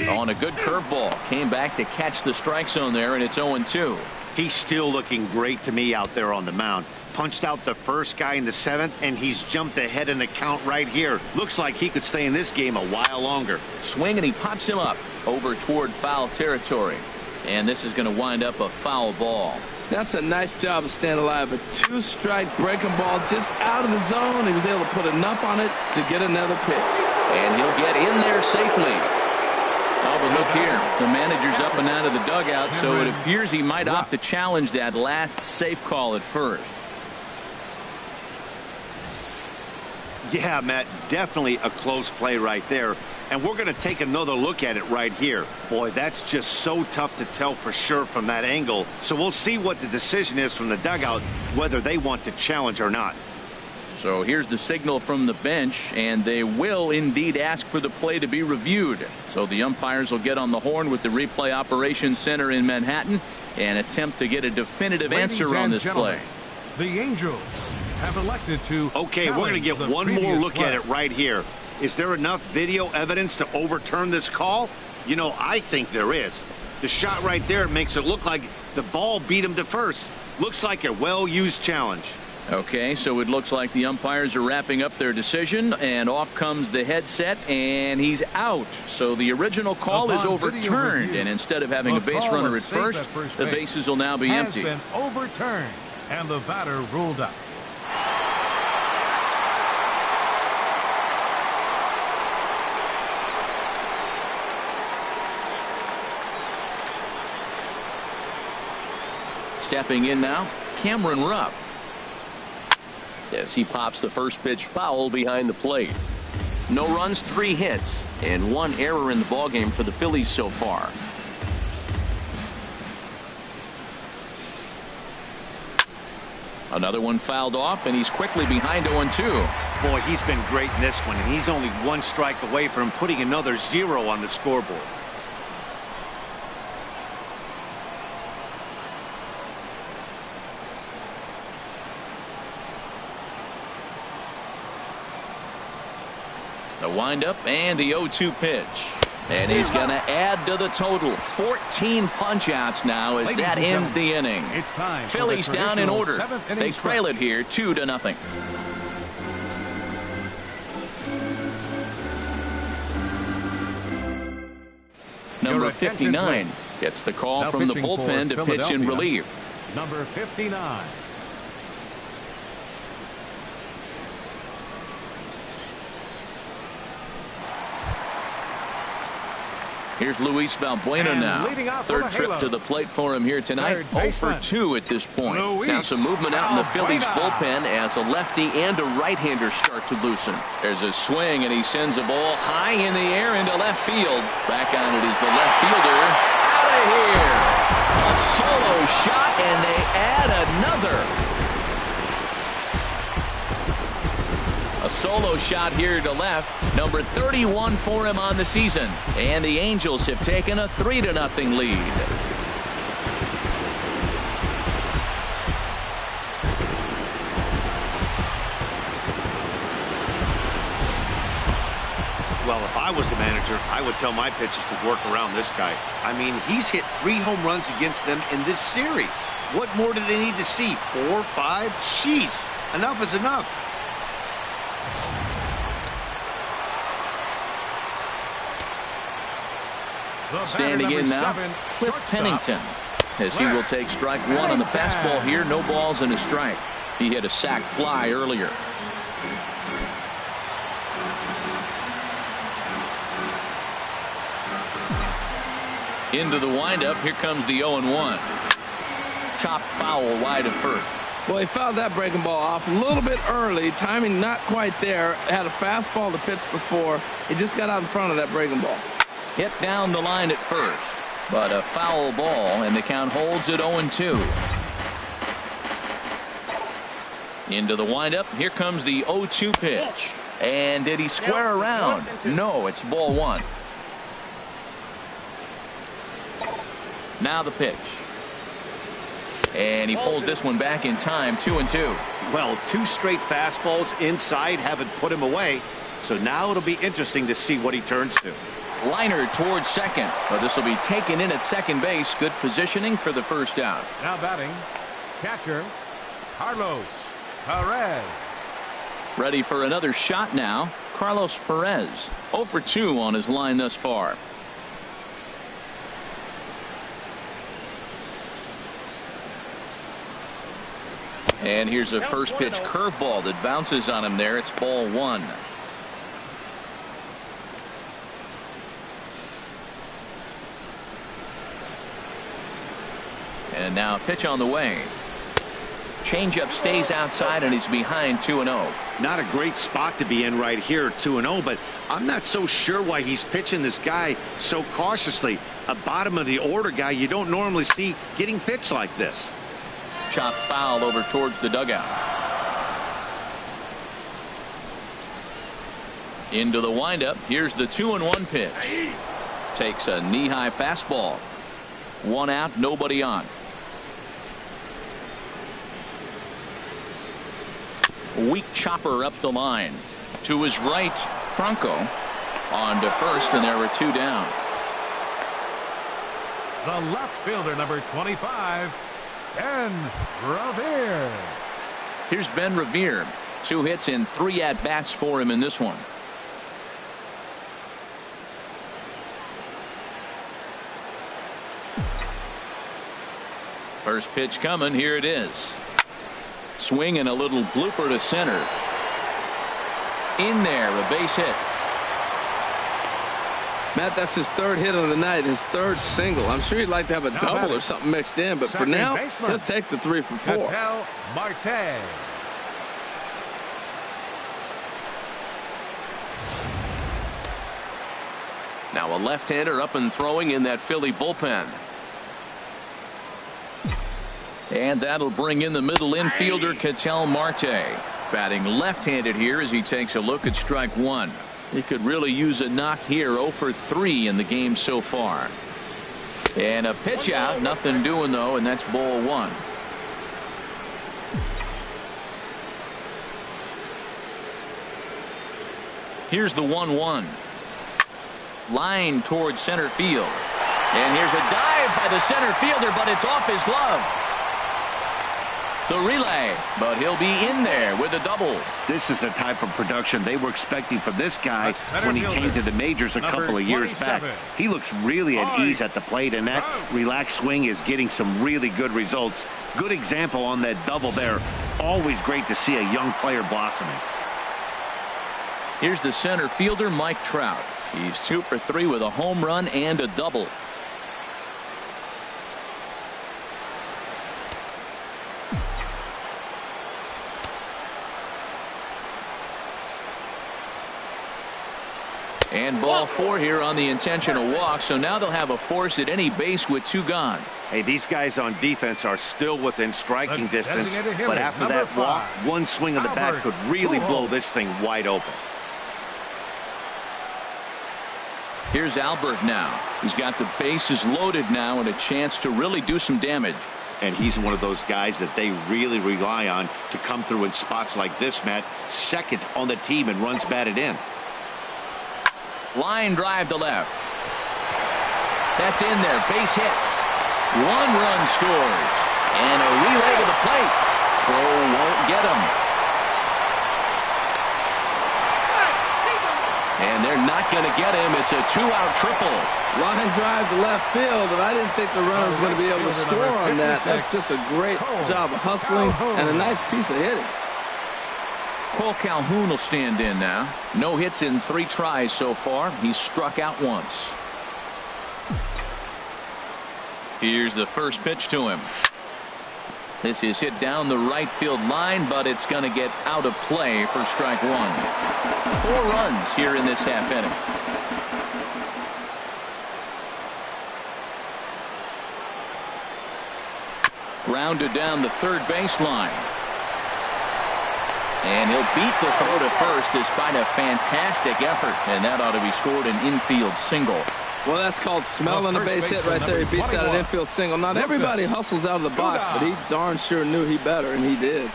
On a good curveball, came back to catch the strike zone there, and it's 0-2. He's still looking great to me out there on the mound. Punched out the first guy in the 7th, and he's jumped ahead in the count right here. Looks like he could stay in this game a while longer. Swing, and he pops him up over toward foul territory. And this is going to wind up a foul ball. That's a nice job of staying alive. A 2-strike breaking ball just out of the zone. He was able to put enough on it to get another pitch. And he'll get in there safely. Oh, but look here. The manager's up and out of the dugout, so it appears he might opt to challenge that last safe call at first. Yeah, Matt, definitely a close play right there. And we're going to take another look at it right here. Boy, that's just so tough to tell for sure from that angle. So we'll see what the decision is from the dugout, whether they want to challenge or not. So here's the signal from the bench, and they will indeed ask for the play to be reviewed. So the umpires will get on the horn with the replay operations center in Manhattan and attempt to get a definitive answer on this play. The Angels have elected to. Okay, we're going to get one more look at it right here. Is there enough video evidence to overturn this call? You know, I think there is. The shot right there makes it look like the ball beat him to first. Looks like a well-used challenge. Okay, so it looks like the umpires are wrapping up their decision, and off comes the headset, and he's out. So the original call is overturned, and instead of having a base runner at first, the bases will now be empty. Has been overturned, and the batter ruled out. Stepping in now, Cameron Rupp. As he pops the first pitch foul behind the plate. No runs, 3 hits, and 1 error in the ballgame for the Phillies so far. Another one fouled off, and he's quickly behind 0-2. Boy, he's been great in this one, and he's only 1 strike away from putting another 0 on the scoreboard. The windup and the 0-2 pitch. And he's going to add to the total. 14 punch-outs now as that ends the inning. It's time. Phillies down in order. They trail it here 2-0. Number 59 gets the call from the bullpen to pitch in relief. Number 59. Here's Luis Valbuena now. 3rd trip to the plate for him here tonight. 0 for 2 at this point. Now some movement out in the Phillies bullpen as a lefty and a right-hander start to loosen. There's a swing, and he sends a ball high in the air into left field. Back on it is the left fielder. Out of here. A solo shot, and they add another. A solo shot here to left. Number 31 for him on the season. And the Angels have taken a 3-0 lead. Well, if I was the manager, I would tell my pitchers to work around this guy. I mean, he's hit 3 home runs against them in this series. What more do they need to see? 4, 5? Jeez, enough is enough. Standing in now, Cliff Pennington, as he will take strike 1 on the fastball here. No balls and a strike. He hit a sac fly earlier. Into the windup. Here comes the 0-1. Chopped foul wide of first. Well, he fouled that breaking ball off a little bit early. Timing not quite there. Had a fastball to pitch before. He just got out in front of that breaking ball. Hit down the line at first, but a foul ball, and the count holds at 0-2. Into the windup. Here comes the 0-2 pitch. And did he square around? No, it's ball 1. Now the pitch. And he pulls this one back in time, 2-2. Well, 2 straight fastballs inside haven't put him away. So now it'll be interesting to see what he turns to. Liner towards second. But this will be taken in at second base. Good positioning for the first out. Now batting, catcher, Carlos Perez. Ready for another shot now. Carlos Perez, 0 for 2 on his line thus far. And here's a first pitch curveball that bounces on him there. It's ball 1. And now a pitch on the way. Changeup stays outside, and he's behind 2-0. Not a great spot to be in right here, 2-0, but I'm not so sure why he's pitching this guy so cautiously. A bottom of the order guy you don't normally see getting pitched like this. Chopped foul over towards the dugout. Into the windup. Here's the 2-1 pitch. Takes a knee-high fastball. 1 out, nobody on. Weak chopper up the line. To his right, Franco on to first, and there were 2 down. The left fielder, number 25, Ben Revere. Here's Ben Revere. 2 hits and 3 at-bats for him in this one. First pitch coming. Here it is. Swing and a little blooper to center. In there, a base hit. Matt, that's his 3rd hit of the night, his 3rd single. I'm sure he'd like to have a double or something mixed in, but for now, he'll take the 3 for 4. Ketel Marte. Now a left-hander up and throwing in that Philly bullpen. And that'll bring in the middle infielder, Ketel Marte. Batting left-handed here as he takes a look at strike 1. He could really use a knock here. 0 for 3 in the game so far. And a pitch out. Nothing doing, though, and that's ball 1. Here's the 1-1. Line towards center field. And here's a dive by the center fielder, but it's off his glove. The relay, but he'll be in there with a double. This is the type of production they were expecting from this guy when he came to the majors a couple of years back. He looks really at ease at the plate, and that relaxed swing is getting some really good results. Good example on that double there. Always great to see a young player blossoming. Here's the center fielder, Mike Trout. He's 2 for 3 with a home run and a double. And ball 4 here on the intentional walk, so now they'll have a force at any base with 2 gone. Hey, these guys on defense are still within striking distance, but after that walk, one swing of the bat could really blow this thing wide open. Here's Albert now. He's got the bases loaded now and a chance to really do some damage. And he's one of those guys that they really rely on to come through in spots like this, Matt. Second on the team and runs batted in. Line drive to left. That's in there. Base hit. 1 run scores. And a relay to the plate. Throw won't get him. And they're not going to get him. It's a 2-out triple. Line drive to left field, and I didn't think the runner was going to be able to score on that. That's just a great job of hustling and a nice piece of hitting. Cole Calhoun will stand in now. No hits in 3 tries so far. He's struck out once. Here's the first pitch to him. This is hit down the right field line, but it's going to get out of play for strike 1. 4 runs here in this half inning. Grounded down the third baseline. And he'll beat the throw to first despite a fantastic effort. And that ought to be scored an infield single. Well, that's called smelling a base hit right there. He beats out an infield single. Not everybody hustles out of the box, but he darn sure knew he better, and he did.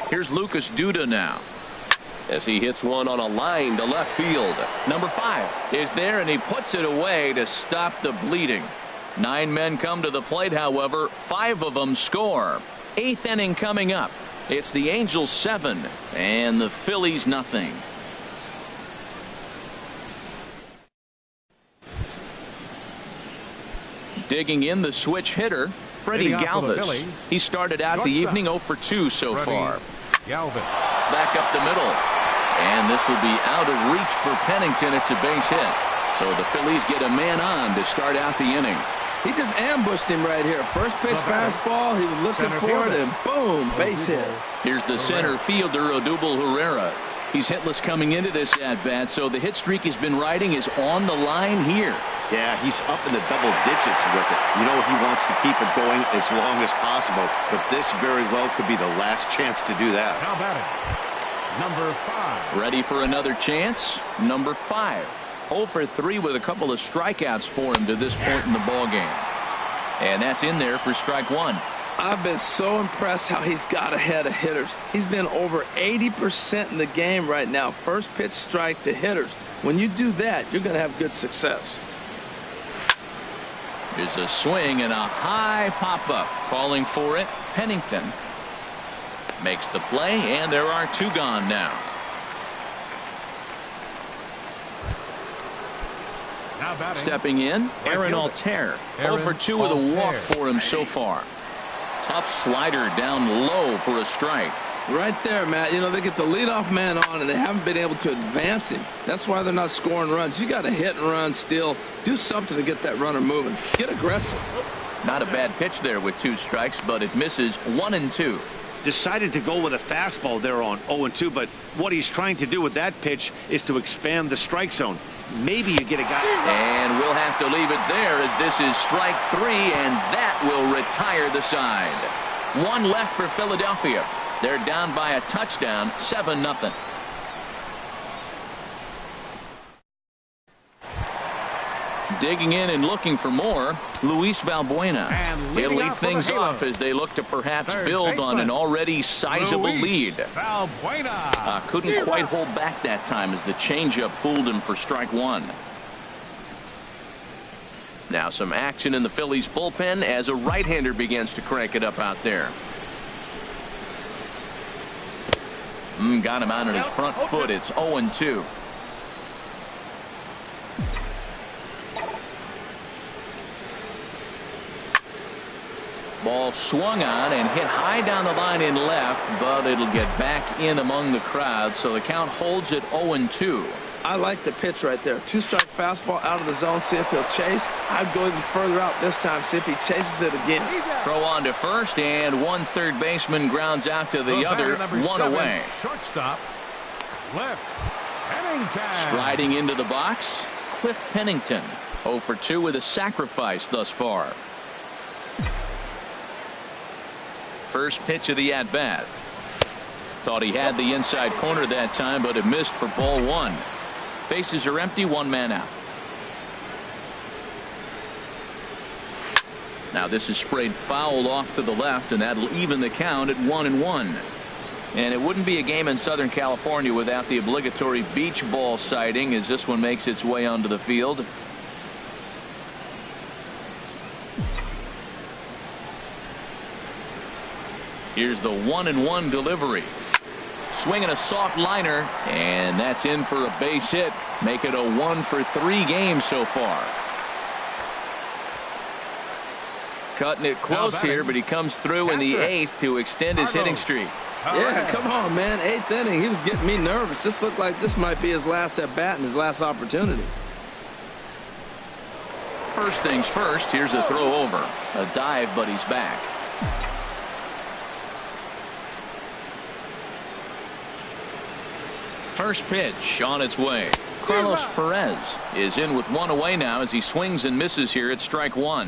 Here's Lucas Duda now, as he hits one on a line to left field. Number 5 is there, and he puts it away to stop the bleeding. 9 men come to the plate, however. 5 of them score. 8th inning coming up. It's the Angels 7 and the Phillies nothing. Digging in the switch hitter, Freddie Galvis. He started out the evening 0 for 2 so far. Galvis. Back up the middle. And this will be out of reach for Pennington. It's a base hit. So the Phillies get a man on to start out the inning. He just ambushed him right here. First pitch fastball. He was looking for it, and boom, base hit. Here's the center fielder, Odubel Herrera. He's hitless coming into this at-bat, so the hit streak he's been riding is on the line here. Yeah, he's up in the double digits with it. You know he wants to keep it going as long as possible, but this very well could be the last chance to do that. Now batting, number 5. Ready for another chance? Number 5. 0 for 3 with a couple of strikeouts for him to this point in the ballgame. And that's in there for strike 1. I've been so impressed how he's got ahead of hitters. He's been over 80% in the game right now. First pitch strike to hitters. When you do that, you're going to have good success. Here's a swing and a high pop-up. Calling for it, Pennington. Makes the play, and there are 2 gone now. Stepping in, Aaron Altair. 0 for 2 with a walk for him so far. Tough slider down low for a strike. Right there, Matt. You know, they get the leadoff man on, and they haven't been able to advance him. That's why they're not scoring runs. You got to hit and run still. Do something to get that runner moving. Get aggressive. Not a bad pitch there with 2 strikes, but it misses 1 and 2. Decided to go with a fastball there on 0-2, but what he's trying to do with that pitch is to expand the strike zone. Maybe you get a guy. And we'll have to leave it there as this is strike 3, and that will retire the side. 1 left for Philadelphia. They're down by a touchdown, 7-0. Digging in and looking for more, Luis Valbuena. He'll lead things off as they look to perhaps build on an already sizable lead. Couldn't quite hold back that time as the changeup fooled him for strike 1. Now some action in the Phillies bullpen as a right-hander begins to crank it up out there. Got him out on his front foot. It's 0-2. Ball swung on and hit high down the line in left, but it'll get back in among the crowd, so the count holds at 0-2. I like the pitch right there. 2-strike fastball out of the zone. See if he'll chase. I'd go even further out this time. See if he chases it again. Throw on to first, and one third baseman grounds out to the other. One away. Shortstop, Cliff Pennington. Striding into the box, Cliff Pennington. 0 for 2 with a sacrifice thus far. First pitch of the at-bat. Thought he had the inside corner that time, but it missed for ball 1. Bases are empty, 1 man out. Now this is sprayed foul off to the left, and that'll even the count at 1-1. And it wouldn't be a game in Southern California without the obligatory beach ball sighting as this one makes its way onto the field. Here's the 1-1 delivery. Swinging a soft liner, and that's in for a base hit. Make it a 1 for 3 game so far. Cutting it close here, but he comes through in the 8th to extend his hitting streak. Yeah, come on, man. 8th inning. He was getting me nervous. This looked like this might be his last at bat and his last opportunity. First things first, here's a throw over. A dive, but he's back. First pitch on its way. Carlos Perez is in with 1 away now as he swings and misses here at strike 1.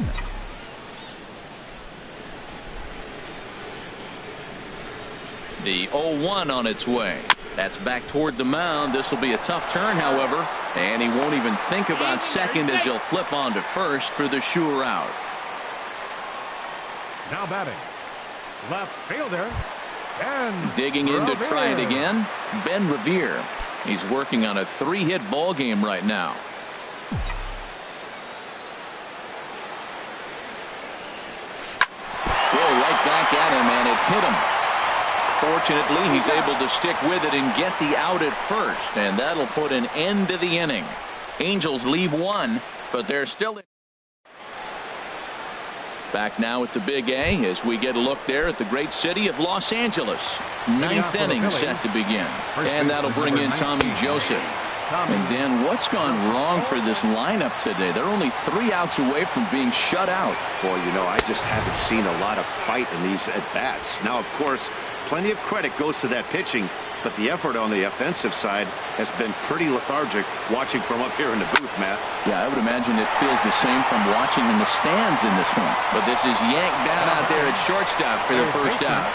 The 0-1 on its way. That's back toward the mound. This will be a tough turn, however, and he won't even think about second as he'll flip on to first for the sure out. Now batting, left fielder. Digging in to try it again, Ben Revere. He's working on a 3-hit ball game right now. Whoa, right back at him, and it hit him. Fortunately, he's able to stick with it and get the out at first, and that'll put an end to the inning. Angels leave 1, but they're still in. Back now at the Big A as we get a look there at the great city of Los Angeles. 9th inning set to begin. And that'll bring in Tommy Joseph. And Dan, what's gone wrong for this lineup today? They're only 3 outs away from being shut out. Boy, you know, I just haven't seen a lot of fight in these at-bats. Now, of course, plenty of credit goes to that pitching, but the effort on the offensive side has been pretty lethargic watching from up here in the booth, Matt. Yeah, I would imagine it feels the same from watching in the stands in this one. But this is yanked down out there at shortstop for the first out.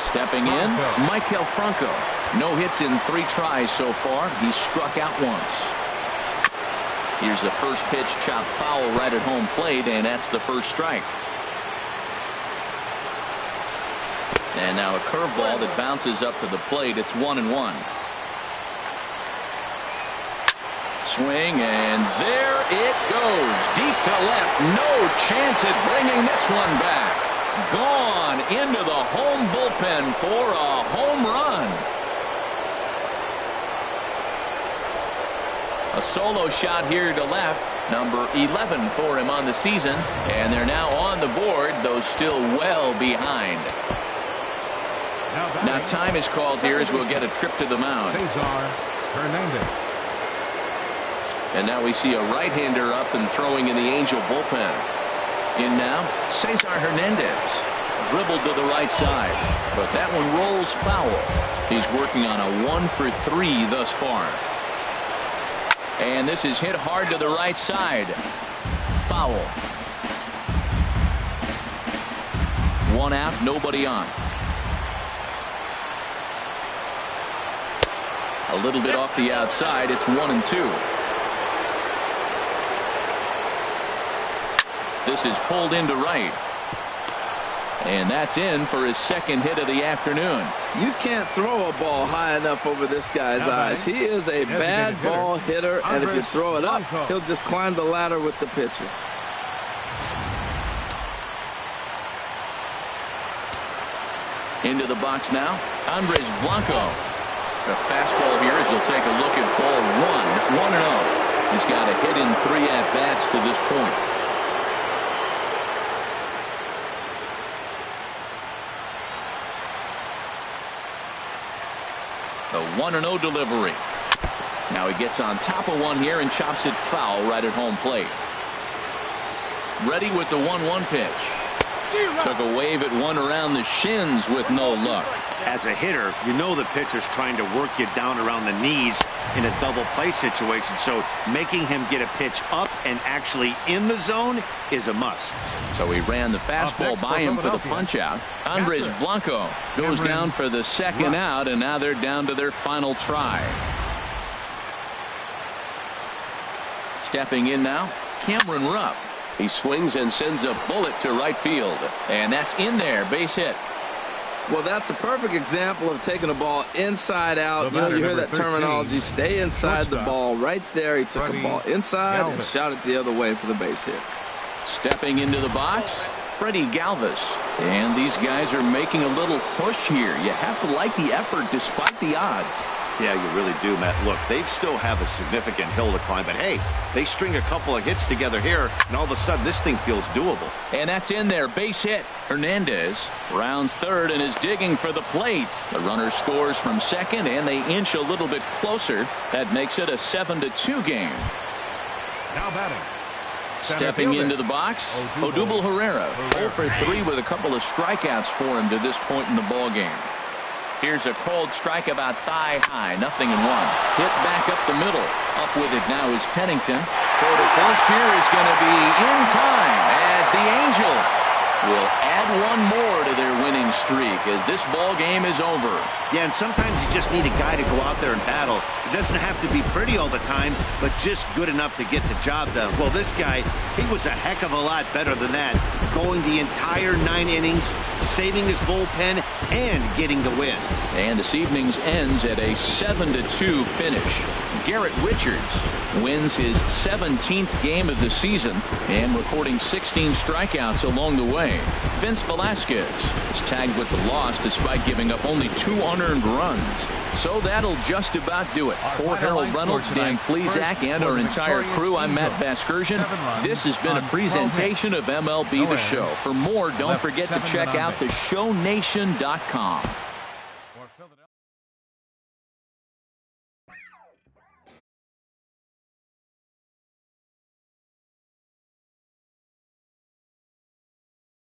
Stepping in, Maikel Franco. No hits in 3 tries so far. He's struck out once. Here's the first pitch, chopped foul right at home plate, and that's the first strike. And now a curveball that bounces up to the plate. It's 1-1. Swing, and there it goes. Deep to left. No chance at bringing this one back. Gone into the home bullpen for a home run. A solo shot here to left. Number 11 for him on the season. And they're now on the board, though still well behind. Now time is called here as we'll get a trip to the mound. And now we see a right-hander up and throwing in the Angel bullpen. In now, Cesar Hernandez. Dribbled to the right side, but that one rolls foul. He's working on a 1 for 3 thus far. And this is hit hard to the right side. Foul. 1 out, nobody on. A little bit off the outside. It's 1-2. This is pulled into right. And that's in for his second hit of the afternoon. You can't throw a ball high enough over this guy's eyes. He is a bad ball hitter, and if you throw it up, he'll just climb the ladder with the pitcher. Into the box now, Andres Blanco. The fastball here as he'll take a look at ball 1, 1-0. He's got a hit in 3 at-bats to this point. The 1-0 delivery. Now he gets on top of one here and chops it foul right at home plate. Ready with the 1-1 pitch. Took a wave at one around the shins with no luck. As a hitter, you know the pitcher's trying to work you down around the knees in a double play situation, so making him get a pitch up and actually in the zone is a must. So he ran the fastball by him for the punch out. Andres Blanco goes down for the second out, and now they're down to their final try. Stepping in now, Cameron Rupp. He swings and sends a bullet to right field. And that's in there, base hit. Well, that's a perfect example of taking a ball inside out. You know, you hear that terminology, stay inside the ball. Right there, he took the ball inside and shot it the other way for the base hit. Stepping into the box, Freddie Galvis. And these guys are making a little push here. You have to like the effort despite the odds. Yeah, you really do, Matt. Look, they still have a significant hill to climb, but hey, they string a couple of hits together here, and all of a sudden this thing feels doable. And that's in there, base hit. Hernandez rounds third and is digging for the plate. The runner scores from second, and they inch a little bit closer. That makes it a 7-2 game. Now batting. Stepping into the box, Odubel Herrera, 0 for 3 with a couple of strikeouts for him to this point in the ball game. Here's a cold strike about thigh high, 0-1. Hit back up the middle. Up with it now is Pennington. For the first here is going to be in time as the Angels will add one more to their winning streak as this ball game is over. Yeah, and sometimes you just need a guy to go out there and battle. It doesn't have to be pretty all the time, but just good enough to get the job done. Well, this guy, he was a heck of a lot better than that, going the entire 9 innings, saving his bullpen, and getting the win. And this evening's ends at a 7-2 finish. Garrett Richards wins his 17th game of the season and recording 16 strikeouts along the way. Vince Velasquez is tagged with the loss despite giving up only 2 unearned runs. So that'll just about do it. For Harold Reynolds, Dan Plesac, and our entire crew, I'm Matt Vasgersian. This has been a presentation of MLB The Show. For more, don't forget to check out theshownation.com.